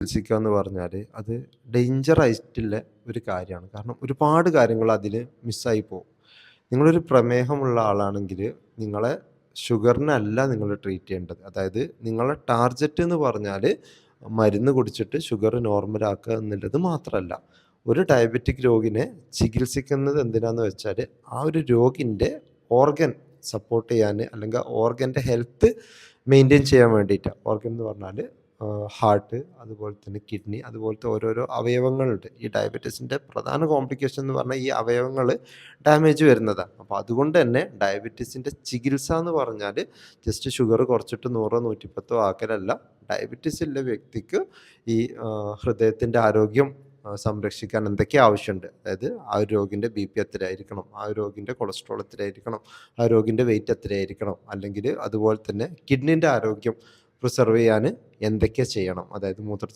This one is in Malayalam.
ചികിത്സിക്കുക എന്ന് പറഞ്ഞാൽ അത് ഡേഞ്ചർ ആയിട്ടുള്ള ഒരു കാര്യമാണ്. കാരണം ഒരുപാട് കാര്യങ്ങൾ അതിൽ മിസ്സായി പോകും. നിങ്ങളൊരു പ്രമേഹമുള്ള ആളാണെങ്കിൽ നിങ്ങളെ ഷുഗറിനല്ല നിങ്ങൾ ട്രീറ്റ് ചെയ്യേണ്ടത്. അതായത് നിങ്ങളെ ടാർഗറ്റ് എന്ന് പറഞ്ഞാൽ മരുന്ന് കുടിച്ചിട്ട് ഷുഗർ നോർമലാക്കുക എന്നുള്ളത് മാത്രമല്ല. ഒരു ഡയബറ്റിക് രോഗിനെ ചികിത്സിക്കുന്നത് എന്തിനാന്ന് വെച്ചാൽ ആ ഒരു രോഗിൻ്റെ ഓർഗൻ സപ്പോർട്ട് ചെയ്യാൻ അല്ലെങ്കിൽ ഓർഗൻ്റെ ഹെൽത്ത് മെയിൻറ്റെയിൻ ചെയ്യാൻ വേണ്ടിയിട്ടാണ്. ഓർഗൻ എന്ന് പറഞ്ഞാൽ ഹാർട്ട്, അതുപോലെ തന്നെ കിഡ്നി, അതുപോലത്തെ ഓരോരോ അവയവങ്ങളുണ്ട്. ഈ ഡയബറ്റീസിൻ്റെ പ്രധാന കോംപ്ലിക്കേഷൻ എന്ന് പറഞ്ഞാൽ ഈ അവയവങ്ങൾ ഡാമേജ് വരുന്നതാണ്. അപ്പോൾ അതുകൊണ്ട് തന്നെ ഡയബറ്റീസിൻ്റെ ചികിത്സ എന്ന് പറഞ്ഞാൽ ജസ്റ്റ് ഷുഗർ കുറച്ചിട്ട് 100 110 ആക്കലല്ല. ഡയബറ്റീസ് ഉള്ള വ്യക്തിക്ക് ഈ ഹൃദയത്തിൻ്റെ ആരോഗ്യം സംരക്ഷിക്കാൻ എന്തൊക്കെ ആവശ്യമുണ്ട്, അതായത് ആ ഒരു രോഗിൻ്റെ BP എത്രയായിരിക്കണം, ആ ഒരു രോഗിൻ്റെ കൊളസ്ട്രോൾ എത്രയായിരിക്കണം, ആ രോഗിൻ്റെ വെയിറ്റ് എത്രയായിരിക്കണം, അല്ലെങ്കിൽ അതുപോലെ തന്നെ കിഡ്നിൻ്റെ ആരോഗ്യം പ്രിസർവ് ചെയ്യാൻ എന്തൊക്കെ ചെയ്യണം, അതായത് മൂത്രത്തിൽ